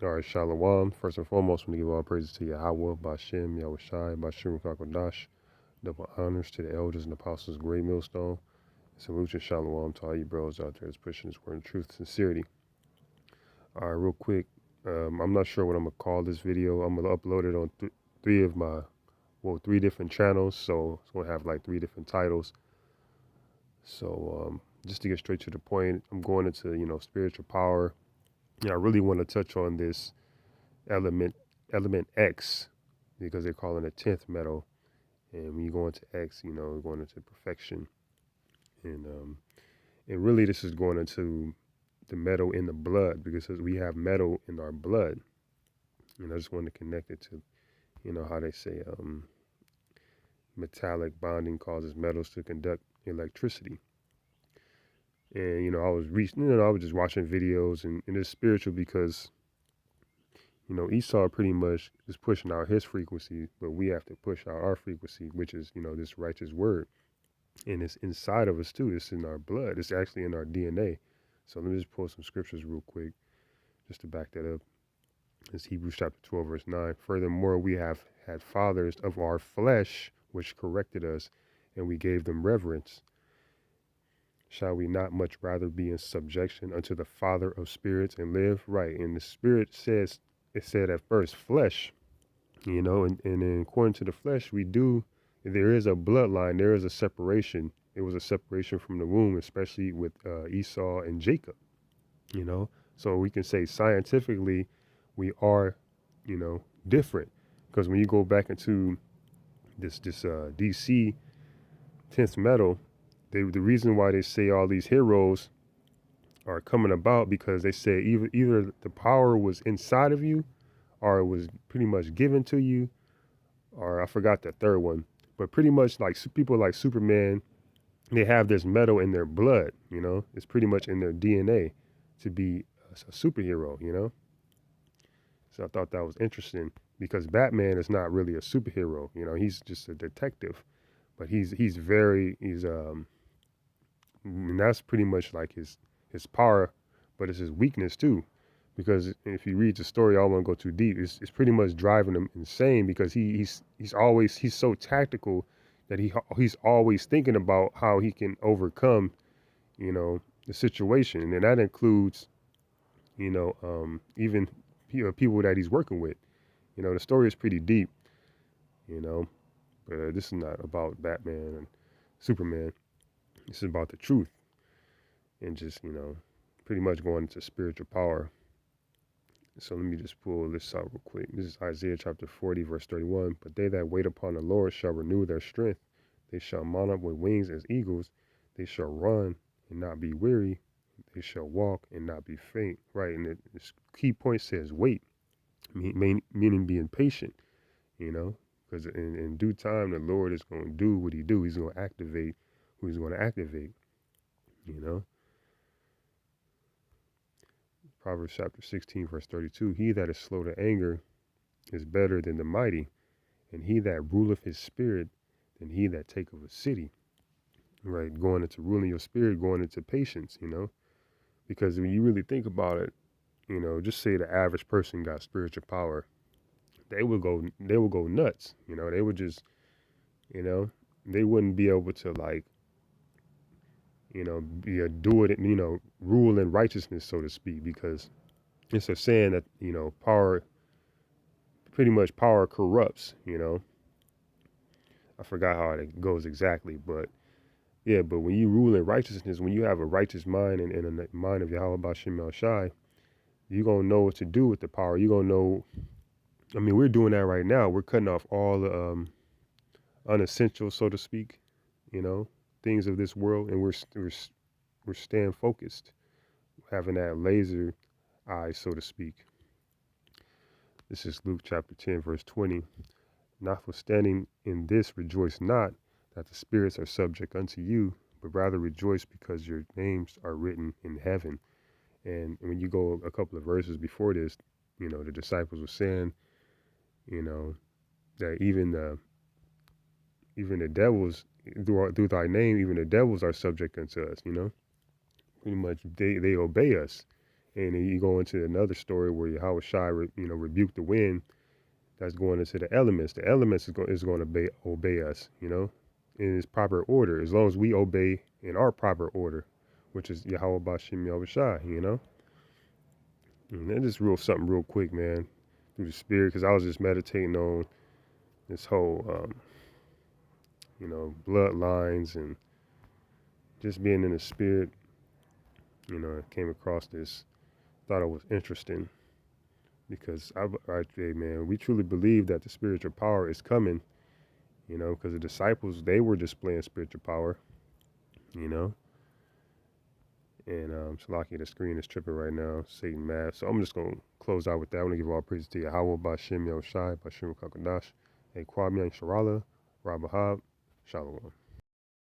All right, Shalom. First and foremost, we give all praises to Yahweh, Bashem, Yahushai, Bashim, Kakodash. Double honors to the elders and apostles, Great Millstone. And salute and Shalom to all you bros out there that's pushing this word in truth, sincerity. All right, real quick. I'm not sure what I'm going to call this video. I'm going to upload it on three different channels. So it's going to have like three different titles. So just to get straight to the point, I'm going into, spiritual power. And I really want to touch on this element X, because they're calling it 10th metal. And when you go into X, you're going into perfection. And really this is going into the metal in the blood, because we have metal in our blood. And I just wanted to connect it to, how they say metallic bonding causes metals to conduct electricity. And, I was just watching videos, and it's spiritual because, Esau pretty much is pushing out his frequency, but we have to push out our frequency, which is, this righteous word. And it's inside of us too. It's in our blood. It's actually in our DNA. So let me just pull some scriptures real quick just to back that up. It's Hebrews chapter 12, verse 9. Furthermore, we have had fathers of our flesh which corrected us, and we gave them reverence. Shall we not much rather be in subjection unto the Father of spirits and live? Right. And the Spirit says, it said at first, flesh, and then according to the flesh, there is a bloodline, there is a separation. It was a separation from the womb, especially with Esau and Jacob, So we can say scientifically we are, different. Because when you go back into this DC 10th metal, the reason why they say all these heroes are coming about, because they say either the power was inside of you or it was pretty much given to you, or I forgot the third one, but pretty much like people like Superman, they have this metal in their blood, it's pretty much in their DNA to be a superhero. So I thought that was interesting, because Batman is not really a superhero, he's just a detective, but and that's pretty much like his power, but it's his weakness too. Because if you read the story, I don't want to go too deep. It's pretty much driving him insane, because he's so tactical that he's always thinking about how he can overcome, the situation, and that includes, even people that he's working with. The story is pretty deep, you know, but this is not about Batman and Superman. This is about the truth, and just, pretty much going into spiritual power. So let me just pull this out real quick. This is Isaiah chapter 40, verse 31. But they that wait upon the Lord shall renew their strength. They shall mount up with wings as eagles. They shall run and not be weary. They shall walk and not be faint. Right, and this key point says wait, meaning being patient, because in due time the Lord is going to do what he do. He's going to activate who he's going to activate, you know. Proverbs chapter 16, verse 32. He that is slow to anger is better than the mighty, and he that ruleth his spirit than he that taketh a city. Right, going into ruling your spirit, going into patience, because when you really think about it, just say the average person got spiritual power, they would go nuts. They would just, you know, they wouldn't be able to, like, do it, rule in righteousness, so to speak, because it's a saying that, power corrupts, I forgot how it goes exactly, but yeah, but when you rule in righteousness, when you have a righteous mind and a mind of Yahweh Bashem El Shai, you're going to know what to do with the power. You're going to know, we're doing that right now. We're cutting off all the unessential, so to speak, things of this world, and we're staying focused, having that laser eye, so to speak. This is Luke chapter 10, verse 20. Notwithstanding in this rejoice not that the spirits are subject unto you, but rather rejoice because your names are written in heaven. And when you go a couple of verses before this, the disciples were saying, that even the devils, through thy name, even the devils are subject unto us, Pretty much they obey us. And then you go into another story where Yahweh Shai, rebuked the wind that's going into the elements. The elements is going to obey us, in its proper order, as long as we obey in our proper order, which is Yahweh Bashim Yahweh Shai, And that is something real quick, man, through the spirit, because I was just meditating on this whole, bloodlines and just being in the spirit. I came across this, thought it was interesting because man, we truly believe that the spiritual power is coming, because the disciples, they were displaying spiritual power, you know. And Shalaki, the screen is tripping right now, Satan mad. So I'm just going to close out with that. I want to give all praise to Yahweh, Bashem Yahushai, Bashem Kakadash, Kwame Sharala, Rabahab, Shalom.